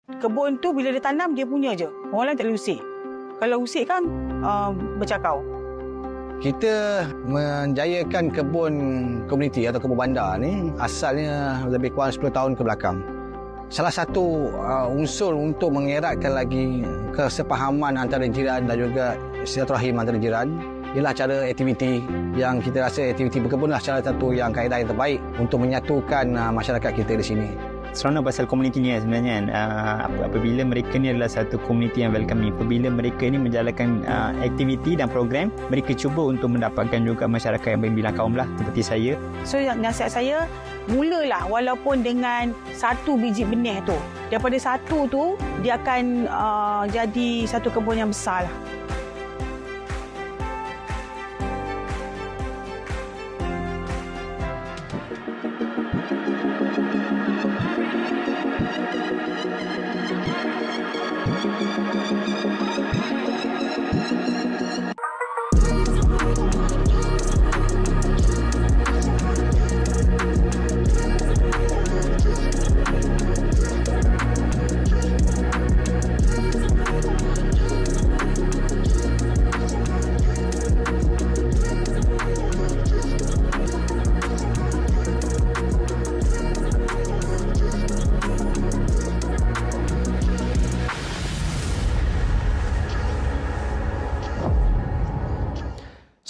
Kebun tu bila dia tanam, dia punya je. Orang lain tak boleh usik. Kalau usik kan bercakau. Kita menjayakan kebun komuniti atau kebun bandar ni asalnya lebih kurang 10 tahun ke belakang. Salah satu unsur untuk mengeratkan lagi kesepahaman antara jiran dan juga silaturahim antara jiran ialah cara aktiviti yang kita rasa aktiviti berkebunlah salah satu yang kaedah yang terbaik untuk menyatukan masyarakat kita di sini. Seronok pasal komuniti ni sebenarnya apabila mereka ni adalah satu komuniti yang welcoming, apabila mereka ni menjalankan aktiviti dan program, mereka cuba untuk mendapatkan juga masyarakat yang berbilang kaum lah seperti saya. So nasihat saya, mulalah walaupun dengan satu biji benih tu. Daripada satu tu, dia akan jadi satu kebun yang besar lah.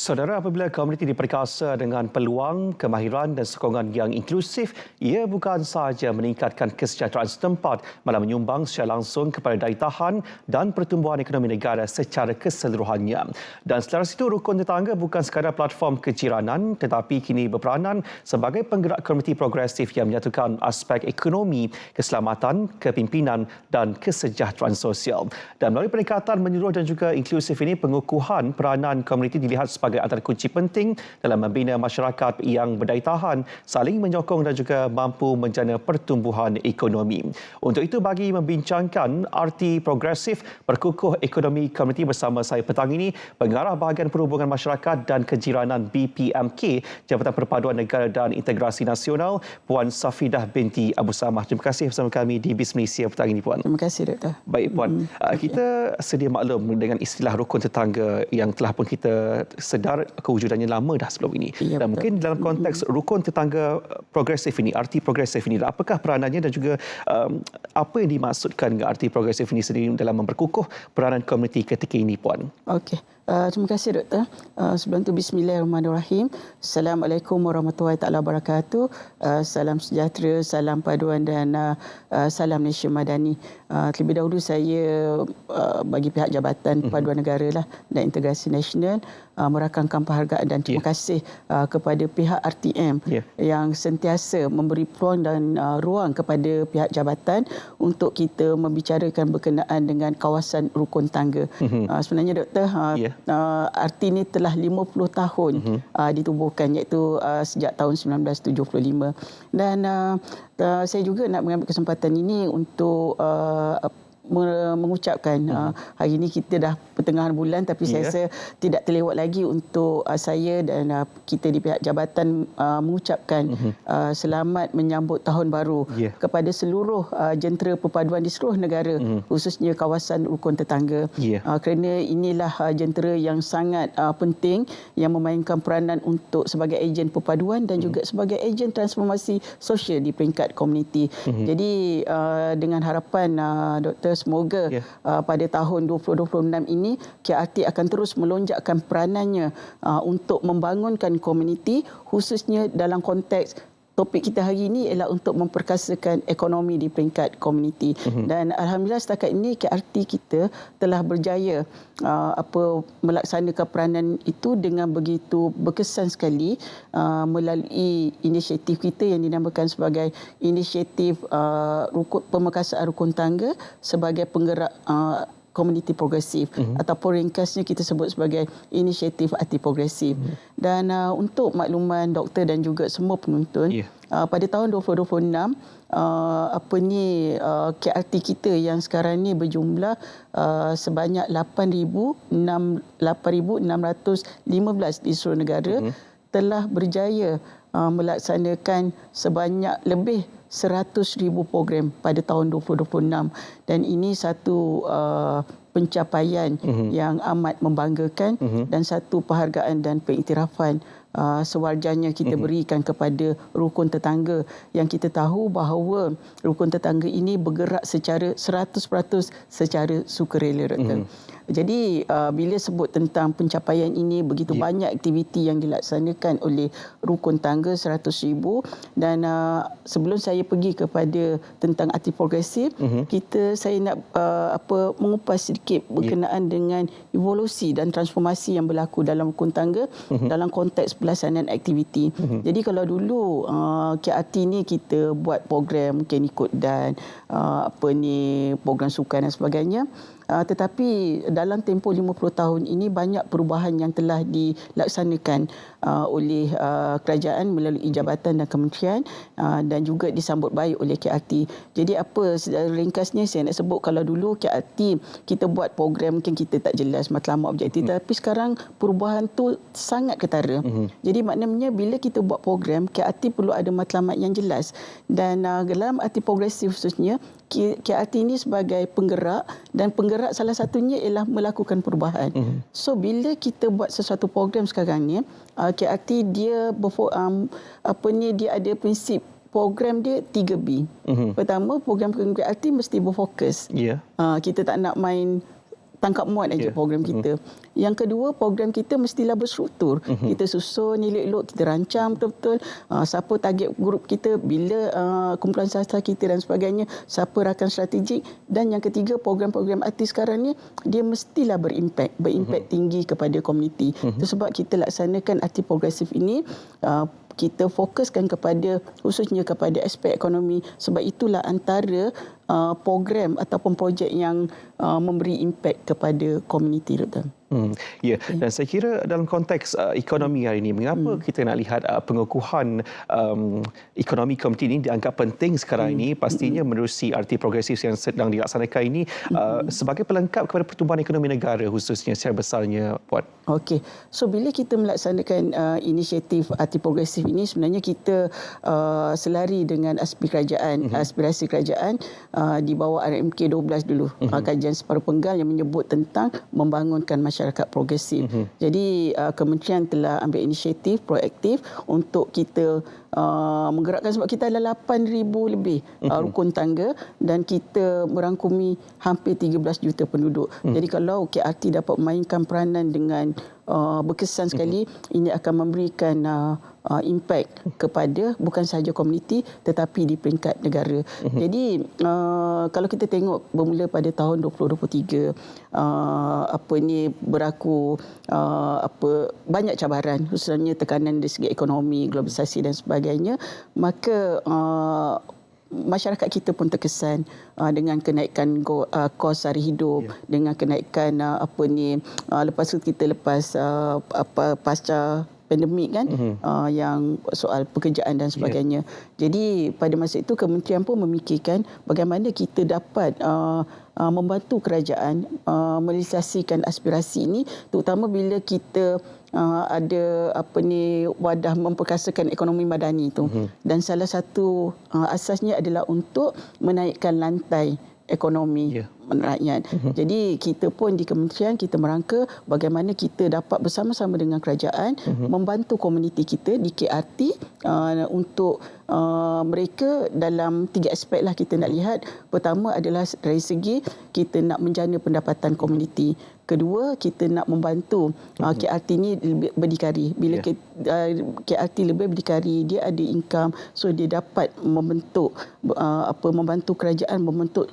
Saudara, apabila komuniti diperkasa dengan peluang, kemahiran dan sokongan yang inklusif, ia bukan sahaja meningkatkan kesejahteraan setempat, malah menyumbang secara langsung kepada daya tahan dan pertumbuhan ekonomi negara secara keseluruhannya. Dan selaras itu, rukun tetangga bukan sekadar platform kejiranan, tetapi kini berperanan sebagai penggerak komuniti progresif yang menyatukan aspek ekonomi, keselamatan, kepimpinan dan kesejahteraan sosial. Dan melalui pendekatan menyeluruh dan juga inklusif ini, pengukuhan peranan komuniti dilihat sebagai antara kunci penting dalam membina masyarakat yang berdaya tahan, saling menyokong dan juga mampu menjana pertumbuhan ekonomi. Untuk itu, bagi membincangkan arti progresif perkukuh ekonomi komuniti bersama saya petang ini, Pengarah Bahagian Perhubungan Masyarakat dan Kejiranan BPMK, Jabatan Perpaduan Negara dan Integrasi Nasional, Puan Safidah binti Abu Samah. Terima kasih bersama kami di BIS Malaysia petang ini, Puan. Terima kasih, Doktor. Baik, Puan. Kita sedia maklum dengan istilah rukun tetangga yang telah pun kita sedar kewujudannya lama dah sebelum ini. Ya, dan betul. mungkin dalam konteks rukun tetangga progresif ini, arti progresif ini, apakah peranannya dan juga apa yang dimaksudkan dengan arti progresif ini sendiri dalam memperkukuh peranan komuniti ketika ini, Puan? Okey. Terima kasih, Doktor. Sebelum itu, bismillahirrahmanirrahim. Assalamualaikum warahmatullahi taala wabarakatuh. Salam sejahtera, salam paduan dan salam Malaysia Madani. Terlebih dahulu saya bagi pihak Jabatan Perpaduan Negara lah dan Integrasi Nasional merakamkan penghargaan dan terima kasih kepada pihak RTM yang sentiasa memberi peluang dan ruang kepada pihak jabatan untuk kita membicarakan berkenaan dengan kawasan rukun tangga. Sebenarnya, Doktor, RT ini telah 50 tahun ditubuhkan, iaitu sejak tahun 1975. Dan saya juga nak mengambil kesempatan ini untuk mengucapkan hari ini kita dah pertengahan bulan, tapi saya rasa tidak terlewat lagi untuk saya dan kita di pihak jabatan mengucapkan selamat menyambut tahun baru kepada seluruh jentera perpaduan di seluruh negara, khususnya kawasan rukun tetangga, kerana inilah jentera yang sangat penting yang memainkan peranan untuk sebagai ejen perpaduan dan juga sebagai ejen transformasi sosial di peringkat komuniti. Jadi dengan harapan Doktor, semoga pada tahun 2026 ini KRT akan terus melonjakkan peranannya untuk membangunkan komuniti, khususnya dalam konteks topik kita hari ini ialah untuk memperkasakan ekonomi di peringkat komuniti. Dan alhamdulillah setakat ini KRT kita telah berjaya melaksanakan peranan itu dengan begitu berkesan sekali melalui inisiatif kita yang dinamakan sebagai inisiatif pemekasaan rukun tangga sebagai penggerak komuniti progresif ataupun ringkasnya kita sebut sebagai inisiatif arti progresif. Dan untuk makluman Doktor dan juga semua penonton, pada tahun 2026 KRT kita yang sekarang ni berjumlah sebanyak 8,615 di seluruh negara telah berjaya melaksanakan sebanyak lebih 100,000 program pada tahun 2026 dan ini satu pencapaian yang amat membanggakan dan satu penghargaan dan pengiktirafan sewajarnya kita berikan kepada rukun tetangga yang kita tahu bahawa rukun tetangga ini bergerak secara 100% secara sukarela, Dr. Jadi bila sebut tentang pencapaian ini, begitu banyak aktiviti yang dilaksanakan oleh rukun tangga 100,000 dan sebelum saya pergi kepada tentang arti progresif, saya nak mengupas sedikit berkenaan dengan evolusi dan transformasi yang berlaku dalam rukun tangga dalam konteks pelaksanaan aktiviti. Jadi kalau dulu KRT ni kita buat program mungkin ikut dan program sukan dan sebagainya. Tetapi dalam tempoh 50 tahun ini banyak perubahan yang telah dilaksanakan oleh kerajaan melalui jabatan dan kementerian dan juga disambut baik oleh KRT. Jadi secara ringkasnya saya nak sebut, kalau dulu KRT kita buat program mungkin kita tak jelas matlamat objektif, tapi sekarang perubahan tu sangat ketara. Jadi maknanya bila kita buat program, KRT perlu ada matlamat yang jelas dan dalam arti progresif khususnya KRT ini sebagai penggerak dan penggerak salah satunya ialah melakukan perubahan. So bila kita buat sesuatu program sekarang ni, KRT dia dia ada prinsip program dia 3B. Pertama, program KRT mesti berfokus. Kita tak nak main tangkap muat aja program kita. Yang kedua, program kita mestilah berstruktur. Kita susun elok-elok, kita rancang betul-betul siapa target grup kita, bila kumpulan sastra kita dan sebagainya, siapa rakan strategik. Dan yang ketiga, program-program artis sekarang ni dia mestilah berimpak tinggi kepada komuniti. Itu sebab kita laksanakan arti progresif ini, kita fokuskan khususnya kepada aspek ekonomi, sebab itulah antara program ataupun projek yang memberi impak kepada komuniti, Dr. Dan saya kira dalam konteks ekonomi hari ini, mengapa kita nak lihat pengukuhan ekonomi komuniti ini dianggap penting sekarang ini, pastinya menerusi arti progresif yang sedang dilaksanakan ini sebagai pelengkap kepada pertumbuhan ekonomi negara khususnya secara besarnya, Puan. Okey. So bila kita melaksanakan inisiatif arti progresif ini, sebenarnya kita selari dengan aspirasi kerajaan di bawah RMK 12 dulu, kajian separuh penggal yang menyebut tentang membangunkan masyarakat progresif. Jadi kementerian telah ambil inisiatif proaktif untuk kita menggerakkan, sebab kita ada 8,000 lebih rukun tangga dan kita merangkumi hampir 13 juta penduduk. Jadi kalau KRT dapat memainkan peranan dengan berkesan sekali, ini akan memberikan impak kepada bukan sahaja komuniti tetapi di peringkat negara. Jadi kalau kita tengok bermula pada tahun 2023 berlaku banyak cabaran, khususnya tekanan dari segi ekonomi, globalisasi dan sebagainya, maka masyarakat kita pun terkesan dengan kenaikan kos sara hidup, dengan kenaikan lepas tu kita pasca pandemik kan, yang soal pekerjaan dan sebagainya. Jadi pada masa itu kementerian pun memikirkan bagaimana kita dapat membantu kerajaan merealisasikan aspirasi ini, terutama bila kita ada wadah memperkasakan ekonomi madani itu. Dan salah satu asasnya adalah untuk menaikkan lantai ekonomi rakyat. Jadi kita pun di kementerian kita merangka bagaimana kita dapat bersama-sama dengan kerajaan membantu komuniti kita di KRT untuk mereka dalam 3 aspek lah kita nak lihat. Pertama adalah dari segi kita nak menjana pendapatan komuniti. Kedua, kita nak membantu KRT ni lebih berdikari. Bila KRT lebih berdikari, dia ada income, so dia dapat membentuk membantu kerajaan membentuk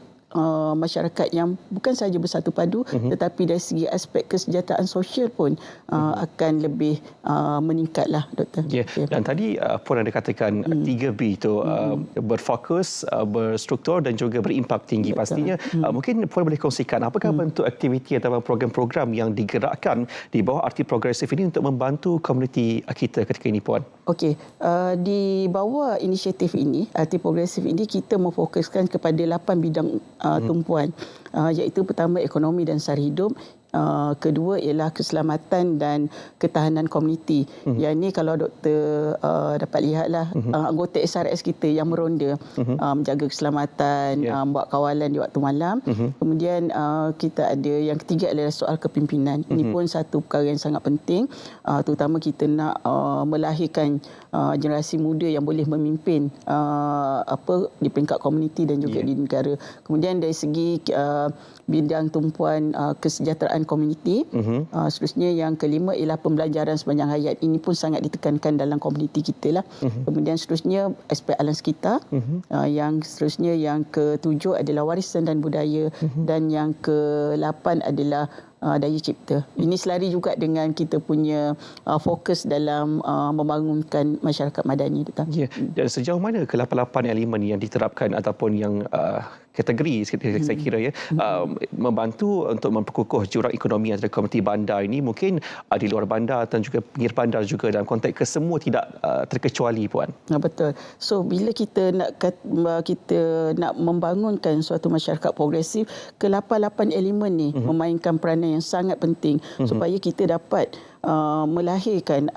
masyarakat yang bukan sahaja bersatu padu tetapi dari segi aspek kesejahteraan sosial pun akan lebih meningkatlah, Doktor. Dan tadi Puan ada katakan 3B itu berfokus, berstruktur dan juga berimpak tinggi. Pastinya mungkin Puan boleh kongsikan apakah bentuk aktiviti atau program-program yang digerakkan di bawah arti progresif ini untuk membantu komuniti kita ketika ini, Puan? Okey, di bawah inisiatif ini, arti progresif ini, kita memfokuskan kepada 8 bidang tumpuan, iaitu pertama ekonomi dan sara hidup, Kedua ialah keselamatan dan ketahanan komuniti. Yang ni kalau doktor dapat lihatlah anggota SRS kita yang meronda, menjaga keselamatan, buat kawalan di waktu malam. Kemudian kita ada yang ketiga adalah soal kepimpinan. Ini pun satu perkara yang sangat penting, terutama kita nak melahirkan generasi muda yang boleh memimpin di peringkat komuniti dan juga di negara. Kemudian dari segi bidang tumpuan kesejahteraan komuniti, seterusnya yang kelima ialah pembelajaran sepanjang hayat. Ini pun sangat ditekankan dalam komuniti kita lah. Kemudian seterusnya aspek alam sekitar. Yang seterusnya yang ketujuh adalah warisan dan budaya, dan yang ke-8 adalah daya cipta. Ini selari juga dengan kita punya fokus dalam membangunkan masyarakat madani. Ya. Dan sejauh mana ke-8 elemen yang diterapkan ataupun yang kategori saya kira membantu untuk memperkukuh jurang ekonomi antara komuniti bandar ini, mungkin di luar bandar dan juga pinggir bandar juga, dalam konteks kesemua tidak terkecuali, Puan. Betul. So bila kita nak membangunkan suatu masyarakat progresif, ke-8 elemen ni memainkan peranan yang sangat penting supaya kita dapat melahirkan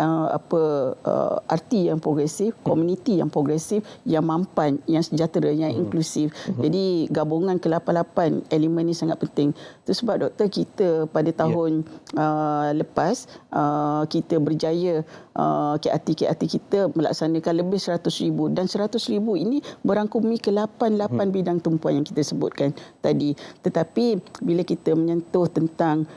arti yang progresif, komuniti yang progresif, yang mampan, yang sejahtera, yang inklusif. Jadi gabungan ke-8 elemen ini sangat penting. Itu sebab doktor, kita pada tahun lepas kita berjaya KRT kita melaksanakan lebih 100,000, dan 100,000 ini merangkumi ke-8 bidang tumpuan yang kita sebutkan tadi. Tetapi bila kita menyentuh tentang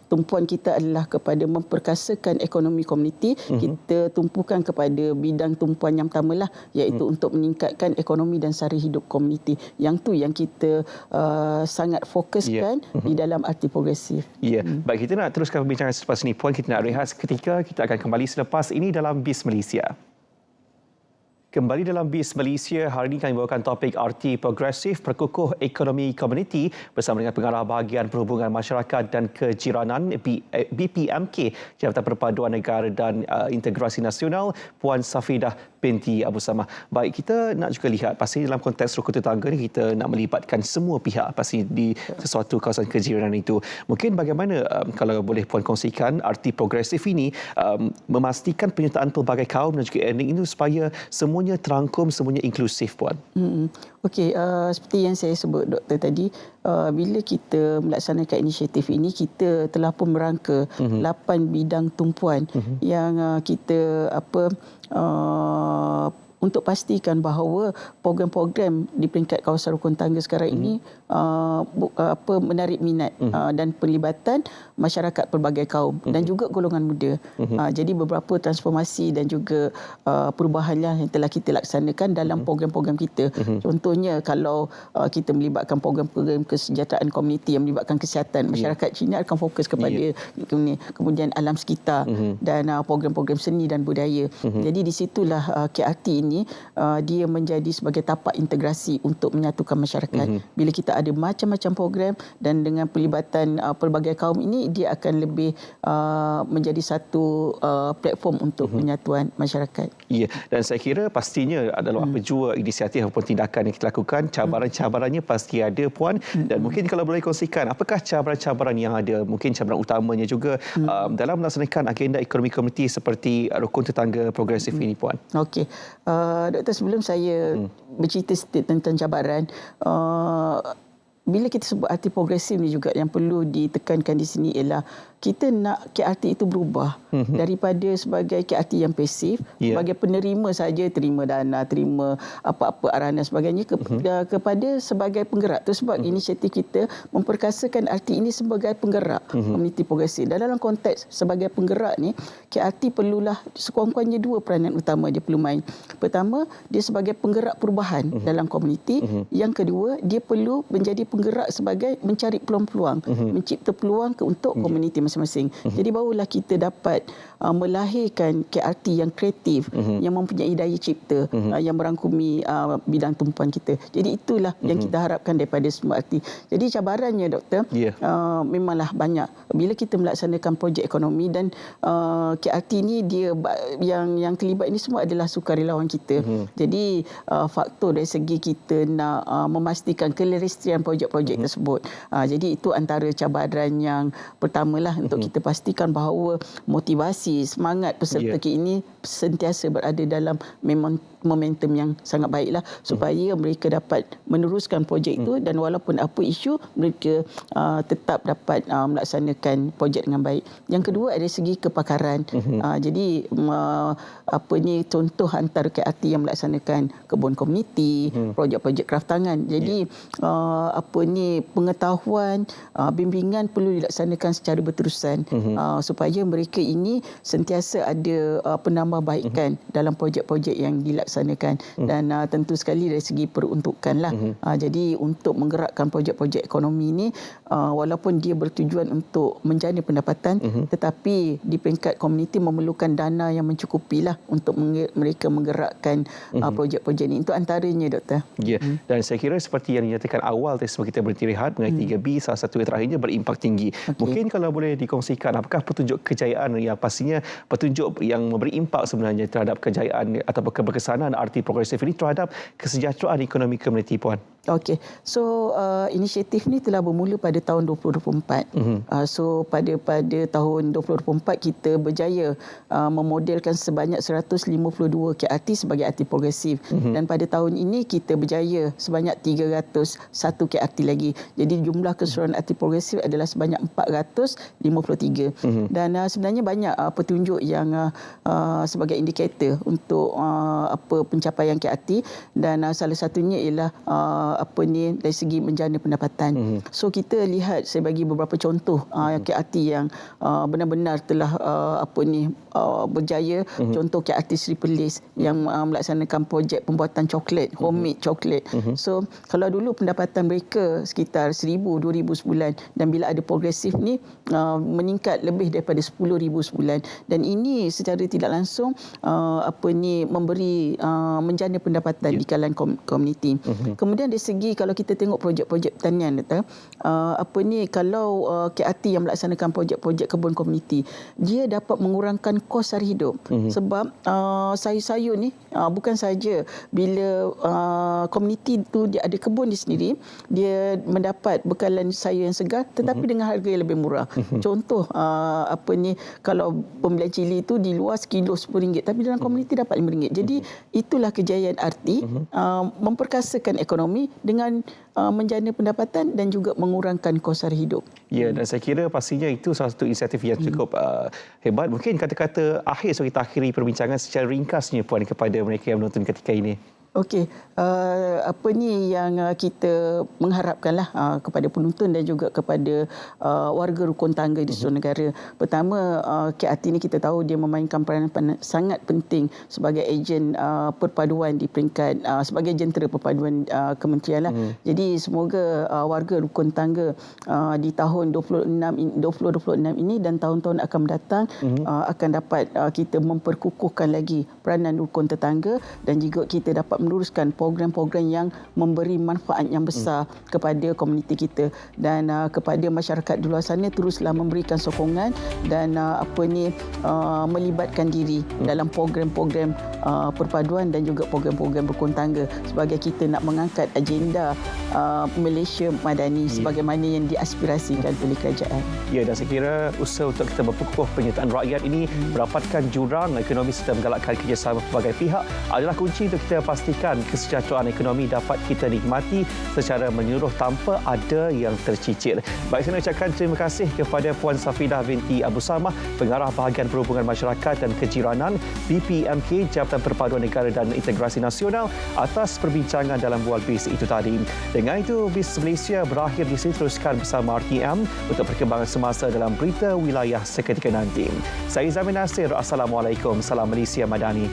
tumpuan kita adalah kepada memperkasakan ekonomi komuniti, kita tumpukan kepada bidang tumpuan yang pertamalah, iaitu untuk meningkatkan ekonomi dan sara hidup komuniti. Yang tu yang kita sangat fokuskan di dalam arti progresif. Ya, baik, kita nak teruskan perbincangan selepas ini, Puan. Kita nak rehat seketika, kita akan kembali selepas ini dalam BIS Malaysia. Kembali dalam BIS Malaysia, hari ini kami bawakan topik RT Progresif Perkukuh Ekonomi Komuniti bersama dengan Pengarah Bahagian Perhubungan Masyarakat dan Kejiranan BPMK Jabatan Perpaduan Negara dan Integrasi Nasional, Puan Safidah binti Abu Samah. Baik, kita nak juga lihat pasti dalam konteks rukun tetangga ni kita nak melibatkan semua pihak pasti di sesuatu kawasan kejiranan itu. Mungkin bagaimana kalau boleh Puan kongsikan RT Progresif ini memastikan penyertaan pelbagai kaum dan juga etnik itu supaya semuanya terangkum, semuanya inklusif, Puan. Okey, seperti yang saya sebut doktor tadi, bila kita melaksanakan inisiatif ini, kita telah pun merangka 8 bidang tumpuan yang kita untuk pastikan bahawa program-program di peringkat kawasan rukun tangga sekarang ini menarik minat dan pelibatan masyarakat pelbagai kaum dan juga golongan muda. Jadi beberapa transformasi dan juga perubahanlah yang telah kita laksanakan dalam program-program kita. Contohnya kalau kita melibatkan program-program kesejahteraan komuniti yang melibatkan kesihatan, masyarakat Cina akan fokus kepada ini. Kemudian alam sekitar dan program-program seni dan budaya. Jadi di situlah KRT ini dia menjadi sebagai tapak integrasi untuk menyatukan masyarakat. Bila kita ada macam-macam program dan dengan pelibatan pelbagai kaum ini, dia akan lebih menjadi satu platform untuk penyatuan masyarakat. Ya, dan saya kira pastinya adalah apa jua inisiatif ataupun tindakan yang kita lakukan, cabaran-cabarannya pasti ada, Puan. Dan mungkin kalau boleh kongsikan, apakah cabaran-cabaran yang ada, mungkin cabaran utamanya juga dalam melaksanakan agenda ekonomi komuniti seperti rukun tetangga progresif ini, Puan? Okey. Doktor, sebelum saya bercerita sedikit tentang cabaran, bila kita sebut arti progresif ni juga yang perlu ditekankan di sini ialah kita nak KRT itu berubah daripada sebagai KRT yang pasif, sebagai penerima saja, terima dana, terima apa-apa arahan dan sebagainya, kepada sebagai penggerak. Itu sebab inisiatif kita memperkasakan RT ini sebagai penggerak komuniti progresif. Dan dalam konteks sebagai penggerak ni, KRT perlulah sekurang-kurangnya 2 peranan utama dia perlu main. Pertama, dia sebagai penggerak perubahan dalam komuniti. Yang kedua, dia perlu menjadi penggerak sebagai mencari peluang-peluang, mencipta peluang untuk komuniti masing-masing. Jadi barulah kita dapat melahirkan KRT yang kreatif, yang mempunyai daya cipta, yang merangkumi bidang tumpuan kita. Jadi itulah yang kita harapkan daripada semua RT. Jadi cabarannya, doktor, memanglah banyak. Bila kita melaksanakan projek ekonomi dan KRT ni, dia yang terlibat ini semua adalah sukarelawan kita. Jadi faktor dari segi kita nak memastikan kelestarian projek projek-projek tersebut. Jadi itu antara cabaran yang pertamalah untuk kita pastikan bahawa motivasi, semangat peserta ini sentiasa berada dalam momentum yang sangat baiklah supaya mereka dapat meneruskan projek itu dan walaupun apa isu mereka tetap dapat melaksanakan projek dengan baik. Yang kedua dari segi kepakaran. Jadi contoh antara KRT yang melaksanakan kebun komuniti, projek-projek kraftangan. Jadi pengetahuan, bimbingan perlu dilaksanakan secara berterusan supaya mereka ini sentiasa ada penambahbaikan dalam projek-projek yang dilaksanakan dan tentu sekali dari segi peruntukan jadi untuk menggerakkan projek-projek ekonomi ini walaupun dia bertujuan untuk menjana pendapatan tetapi di peringkat komuniti memerlukan dana yang mencukupi untuk mereka menggerakkan projek-projek ini. Itu antaranya, Doktor. Dan saya kira seperti yang dinyatakan awal sebelum kita berhenti rehat mengenai 3B, salah satu yang terakhirnya berimpak tinggi. Mungkin kalau boleh dikongsikan apakah petunjuk kejayaan yang pastinya petunjuk yang memberi impak sebenarnya terhadap kejayaan atau keberkesanan RT progresif ini terhadap kesejahteraan ekonomi komuniti, Puan? Okey. So inisiatif ni telah bermula pada tahun 2024. So pada tahun 2024 kita berjaya memodelkan sebanyak 152 KRT sebagai RT progresif dan pada tahun ini kita berjaya sebanyak 301 KRT lagi. Jadi jumlah keseluruhan RT progresif adalah sebanyak 453 dan sebenarnya banyak petunjuk yang sebagai indikator untuk pencapaian KRT dan salah satunya ialah dari segi menjana pendapatan. So kita lihat, saya bagi beberapa contoh KRT yang benar-benar telah berjaya. Contoh KRT Sri Perlis yang melaksanakan projek pembuatan coklat, homemade coklat. So kalau dulu pendapatan mereka sekitar 1,000-2,000 sebulan dan bila ada progresif ni meningkat lebih daripada 10,000 sebulan dan ini secara tidak langsung memberi menjana pendapatan di kalangan komuniti. Kemudian dari segi kalau kita tengok projek-projek pertanian, kalau KRT yang melaksanakan projek-projek kebun komuniti, dia dapat mengurangkan kos sara hidup. Sebab sayur-sayur ni bukan saja bila komuniti tu dia ada kebun di sendiri, dia mendapat bekalan sayur yang segar tetapi dengan harga yang lebih murah. Contoh kalau pembelian cili tu di luar sekilo RM10 tapi dalam komuniti dapat RM5. Jadi itulah kejayaan RT, memperkasakan ekonomi dengan menjana pendapatan dan juga mengurangkan kos sara hidup. Ya, dan saya kira pastinya itu salah satu inisiatif yang cukup hebat. Mungkin kata-kata akhir sebelum kita akhiri perbincangan secara ringkasnya, Puan, kepada mereka yang menonton ketika ini. Okey, yang kita mengharapkanlah kepada penonton dan juga kepada warga rukun tangga di seluruh negara. Pertama, KRT ini kita tahu dia memainkan peranan sangat penting sebagai ejen perpaduan di peringkat sebagai jentera perpaduan kementerian Jadi semoga warga rukun tangga di tahun 2026 ini dan tahun-tahun akan mendatang akan dapat kita memperkukuhkan lagi peranan rukun tetangga dan juga kita dapat meneruskan program-program yang memberi manfaat yang besar kepada komuniti kita dan kepada masyarakat di luar sana teruslah memberikan sokongan dan melibatkan diri dalam program-program perpaduan dan juga program-program rukun tangga sebagai kita nak mengangkat agenda Malaysia Madani sebagaimana yang diaspirasikan oleh kerajaan. Ya, dan saya kira usaha untuk kita memperkukuh penyertaan rakyat ini mendapatkan jurang ekonomi serta menggalakkan kerjasama pelbagai pihak adalah kunci untuk kita pastikan kesejahteraan ekonomi dapat kita nikmati secara menyeluruh tanpa ada yang tercicir. Baik, saya nak ucapkan terima kasih kepada Puan Safidah binti Abu Samah, Pengarah Bahagian Perhubungan Masyarakat dan Kejiranan BPMK Jabatan Perpaduan Negara dan Integrasi Nasional atas perbincangan dalam Bual Bis itu tadi. Dengan itu, Bis Malaysia berakhir di sini. Teruskan bersama RTM untuk perkembangan semasa dalam berita wilayah seketika nanti. Saya Zamin Nasir. Assalamualaikum. Salam Malaysia Madani.